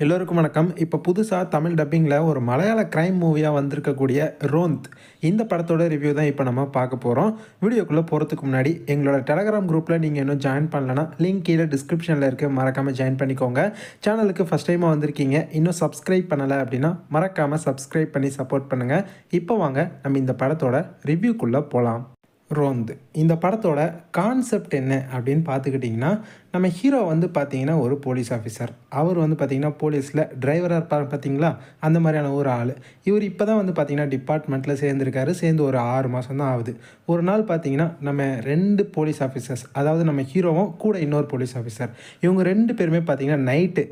எல்லோருக்கும் வணக்கம். இப்போ புதுசாக தமிழ் டப்பிங்கில் ஒரு மலையாள கிரைம் மூவியாக வந்திருக்கக்கூடிய ரோந்த் இந்த படத்தோட ரிவ்யூ தான் இப்போ நம்ம பார்க்க போகிறோம். வீடியோக்குள்ளே போகிறதுக்கு முன்னாடி எங்களோட டெலகிராம் குரூப்பில் நீங்கள் இன்னும் ஜாயின் பண்ணலன்னா லிங்க் கீழே டிஸ்கிரிப்ஷனில் இருக்குது, மறக்காமல் ஜாயின் பண்ணிக்கோங்க. சேனலுக்கு ஃபஸ்ட் டைமாக வந்திருக்கீங்க, இன்னும் சப்ஸ்கிரைப் பண்ணலை அப்படின்னா மறக்காமல் சப்ஸ்கிரைப் பண்ணி சப்போர்ட் பண்ணுங்கள். இப்போ வாங்க நம்ம இந்த படத்தோட ரிவ்யூக்குள்ளே போகலாம். ரோந்த் இந்த படத்தோட கான்செப்ட் என்ன அப்படின்னு பார்த்துக்கிட்டிங்கன்னா, நம்ம ஹீரோ வந்து பார்த்திங்கன்னா ஒரு போலீஸ் ஆஃபீஸர். அவர் வந்து பார்த்திங்கன்னா போலீஸில் டிரைவராக இருப்பார் பார்த்திங்களா, அந்த மாதிரியான ஒரு ஆள். இவர் இப்போ தான் வந்து பார்த்திங்கன்னா டிபார்ட்மெண்ட்டில் சேர்ந்துருக்காரு. சேர்ந்து ஒரு 6 மாதம் தான் ஆகுது. ஒரு நாள் பார்த்திங்கன்னா நம்ம 2 போலீஸ் ஆஃபீஸர்ஸ், அதாவது நம்ம ஹீரோவும் கூட இன்னொரு போலீஸ் ஆஃபீஸர், இவங்க 2 பேருமே பார்த்திங்கன்னா நைட்டு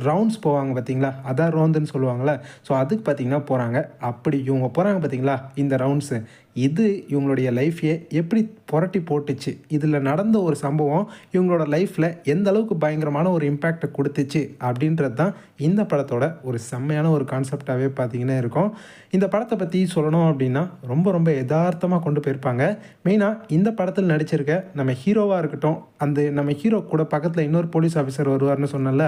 ரவுண்ட்ஸ் போவாங்க பார்த்தீங்களா, அதான் ரோந்துன்னு சொல்லுவாங்கள்ல. ஸோ அதுக்கு பார்த்திங்கன்னா போகிறாங்க. அப்படி இவங்க போகிறாங்க பார்த்தீங்களா இந்த ரவுண்ட்ஸு, இது இவங்களுடைய லைஃப்பையே எப்படி புரட்டி போட்டுச்சு. இதில் நடந்த ஒரு சம்பவம் இவங்களோட லைஃப்பில் எந்த அளவுக்கு பயங்கரமான ஒரு இம்பேக்டை கொடுத்துச்சு அப்படின்றது தான் இந்த படத்தோட ஒரு செம்மையான ஒரு கான்செப்டாகவே பார்த்திங்கன்னா இருக்கும். இந்த படத்தை பற்றி சொல்லணும் அப்படின்னா ரொம்ப ரொம்ப யதார்த்தமாக கொண்டு போயிருப்பாங்க. மெயினாக இந்த படத்தில் நடிச்சிருக்க நம்ம ஹீரோவாக இருக்கட்டும், அந்த நம்ம ஹீரோ கூட பக்கத்தில் இன்னொரு போலீஸ் ஆஃபீஸர் வருவார்னு சொன்னல,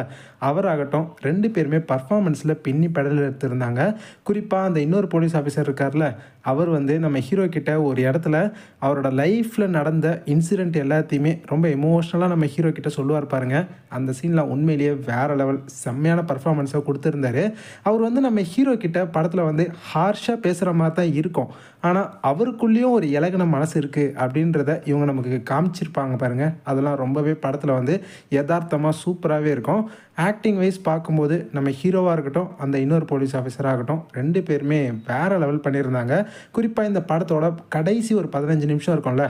அவராகட்டும் 2 பேருமே பர்ஃபார்மன்ஸில் பின்னி பெடல் எடுத்திருந்தாங்க. குறிப்பாக அந்த இன்னொரு போலீஸ் ஆஃபீஸர் இருக்கார்ல, அவர் வந்து நம்ம ஹீரோ கிட்ட ஒரு இடத்துல அவரோட லைஃப்பில் நடந்த இன்சிடெண்ட் எல்லாத்தையுமே ரொம்ப எமோஷ்னலாக நம்ம ஹீரோ கிட்ட சொல்லுவார் பாருங்க. அந்த சீனில் உண்மையிலேயே வேறு லெவல் செம்மையான பர்ஃபார்மன்ஸை கொடுத்துருந்தாரு. அவர் வந்து நம்ம ஹீரோ கிட்ட படத்தில் வந்து ஹார்ஷாக பேசுகிற மாதிரி தான் இருக்கும், ஆனால் அவருக்குள்ளேயும் ஒரு இலகின மனசு இருக்குது அப்படின்றத இவங்க நமக்கு காமிச்சிருப்பாங்க பாருங்கள். அதெல்லாம் ரொம்பவே படத்தில் வந்து யதார்த்தமாக சூப்பராகவே இருக்கும். ஆக்டிங் வைஸ் பார்க்கும்போது நம்ம ஹீரோவாக இருக்கட்டும், அந்த இன்னொரு போலீஸ் ஆஃபீஸராக இருக்கட்டும், 2 பேருமே வேறு லெவல் பண்ணியிருந்தாங்க. குறிப்பாக இந்த படத்தோட கடைசி ஒரு 15 நிமிஷம் இருக்கும்ல,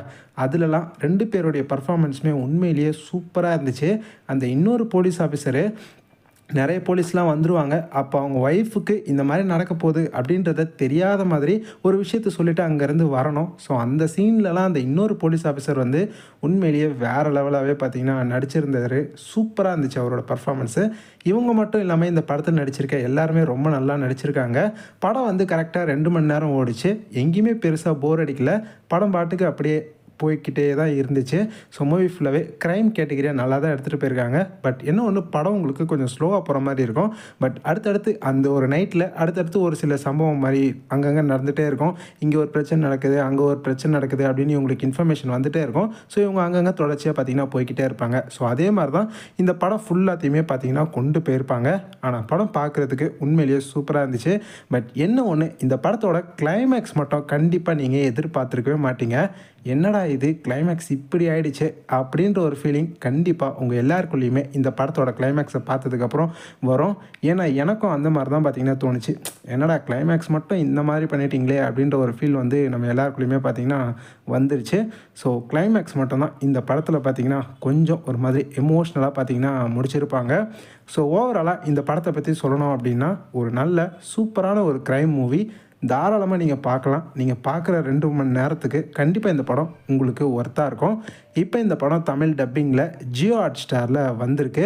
அதுலலாம் 2 பேருடைய பர்ஃபார்மன்ஸுமே உண்மையிலேயே சூப்பராக இருந்துச்சு. அந்த இன்னொரு போலீஸ் ஆஃபீஸரு, நிறைய போலீஸ்லாம் வந்துடுவாங்க, அப்போ அவங்க ஒய்ஃபுக்கு இந்த மாதிரி நடக்க போகுது அப்படின்றத தெரியாத மாதிரி ஒரு விஷயத்த சொல்லிவிட்டு அங்கேருந்து வரணும். ஸோ அந்த சீன்லலாம் அந்த இன்னொரு போலீஸ் ஆஃபீஸர் வந்து உண்மையிலேயே வேறு லெவலாகவே பார்த்திங்கன்னா நடிச்சிருந்தார். சூப்பராக இருந்துச்சு அவரோட பர்ஃபார்மன்ஸு. இவங்க மட்டும் இல்லாமல் இந்த படத்தில் நடிச்சிருக்க எல்லாருமே ரொம்ப நல்லா நடிச்சிருக்காங்க. படம் வந்து கரெக்டாக 2 மணி நேரம் ஓடிச்சு. எங்கேயுமே பெருசாக போர் அடிக்கல. படம் பாட்டுக்கு அப்படியே போய்கிட்டே தான் இருந்துச்சு. ஸோ மூவி ஃபுல்லாகவே க்ரைம் கேட்டகிரியாக நல்லா தான் எடுத்துகிட்டு போயிருக்காங்க. பட் என்ன ஒன்று, படம் உங்களுக்கு கொஞ்சம் ஸ்லோவாக போகிற மாதிரி இருக்கும். பட் அடுத்தடுத்து அந்த ஒரு நைட்டில் அடுத்தடுத்து ஒரு சில சம்பவம் மாதிரி அங்கங்கே நடந்துகிட்டே இருக்கும். இங்கே ஒரு பிரச்சனை நடக்குது, அங்கே ஒரு பிரச்சனை நடக்குது அப்படின்னு இவங்களுக்கு இன்ஃபர்மேஷன் வந்துகிட்டே இருக்கும். ஸோ இவங்க அங்கங்கே தொடர்ச்சியாக பார்த்திங்கன்னா போய்கிட்டே இருப்பாங்க. ஸோ அதே மாதிரி தான் இந்த படம் ஃபுல்லாத்தையுமே பார்த்திங்கன்னா கொண்டு போயிருப்பாங்க. ஆனால் படம் பார்க்குறதுக்கு உண்மையிலேயே சூப்பராக இருந்துச்சு. பட் என்ன ஒன்று, இந்த படத்தோட கிளைமேக்ஸ் மட்டும் கண்டிப்பாக நீங்கள் எதிர்பார்த்துருக்கவே மாட்டீங்க. என்னடா இது கிளைமேக்ஸ் இப்படி ஆகிடுச்சு அப்படின்ற ஒரு ஃபீலிங் கண்டிப்பாக உங்கள் எல்லாருக்குள்ளேயுமே இந்த படத்தோட கிளைமேக்ஸை பார்த்ததுக்கப்புறம் வரும். ஏன்னா எனக்கும் அந்த மாதிரி தான் பார்த்திங்கன்னா தோணுச்சு. என்னடா கிளைமேக்ஸ் மட்டும் இந்த மாதிரி பண்ணிட்டீங்களே அப்படின்ற ஒரு ஃபீல் வந்து நம்ம எல்லாருக்குள்ளேயுமே பார்த்திங்கன்னா வந்துருச்சு. ஸோ கிளைமேக்ஸ் மட்டும்தான் இந்த படத்தில் பார்த்திங்கன்னா கொஞ்சம் ஒரு மாதிரி எமோஷ்னலாக பார்த்திங்கன்னா முடிச்சிருப்பாங்க. ஸோ ஓவராலாக இந்த படத்தை பற்றி சொல்லணும் அப்படின்னா, ஒரு நல்ல சூப்பரான ஒரு க்ரைம் மூவி. தாராளமாக நீங்கள் பார்க்கலாம். நீங்கள் பார்க்குற 2 மணி நேரத்துக்கு கண்டிப்பாக இந்த படம் உங்களுக்கு ஒர்த்தாக இருக்கும். இப்போ இந்த படம் தமிழ் டப்பிங்கில் ஜியோ ஹாட்ஸ்டாரில் வந்திருக்கு.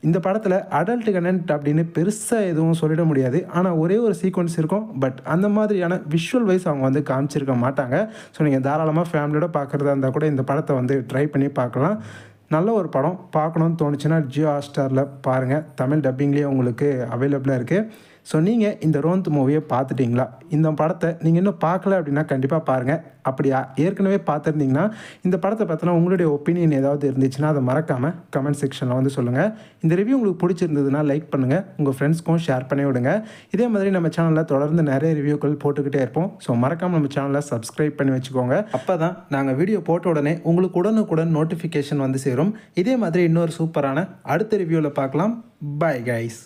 இந்த படத்தில் அடல்ட் கண்டென்ட் அப்படின்னு பெருசாக எதுவும் சொல்லிட முடியாது. ஆனால் ஒரே ஒரு சீக்வன்ஸ் இருக்கும். பட் அந்த மாதிரியான விஷுவல் வைஸ் அவங்க வந்து காமிச்சிருக்க மாட்டாங்க. ஸோ நீங்கள் தாராளமாக ஃபேமிலியோட பார்க்குறதா இருந்தால் கூட இந்த படத்தை வந்து ட்ரை பண்ணி பார்க்கலாம். நல்ல ஒரு படம். பார்க்கணுன்னு தோணுச்சுன்னா ஜியோ ஹாட்ஸ்டாரில் பாருங்கள். தமிழ் டப்பிங்லேயே உங்களுக்கு அவைலபிளாக இருக்குது. ஸோ நீங்கள் இந்த ரோந்த் மூவியை பார்த்துட்டிங்களா? இந்த படத்தை நீங்கள் இன்னும் பார்க்கல அப்படின்னா கண்டிப்பாக பாருங்கள். அப்படி ஏற்கனவே பார்த்துருந்தீங்கன்னா இந்த படத்தை பார்த்தோன்னா உங்களுடைய ஒப்பீனியன் ஏதாவது இருந்துச்சுன்னா அதை மறக்காமல் கமெண்ட் செக்ஷனில் வந்து சொல்லுங்கள். இந்த ரிவ்யூ உங்களுக்கு பிடிச்சிருந்ததுன்னா லைக் பண்ணுங்கள், உங்கள் ஃப்ரெண்ட்ஸ்க்கும் ஷேர் பண்ணி விடுங்க. இதே மாதிரி நம்ம சேனலில் தொடர்ந்து நிறைய ரிவ்யூக்கள் போட்டுக்கிட்டே இருப்போம். ஸோ மறக்காமல் நம்ம சேனலை சப்ஸ்கிரைப் பண்ணி வச்சுக்கோங்க. அப்போ தான் நாங்கள் வீடியோ போட்ட உடனே உங்களுக்கு உடனுக்குடன் நோட்டிஃபிகேஷன் வந்து சேரும். இதே மாதிரி இன்னொரு சூப்பரான அடுத்த ரிவ்யூவில் பார்க்கலாம். Bye guys.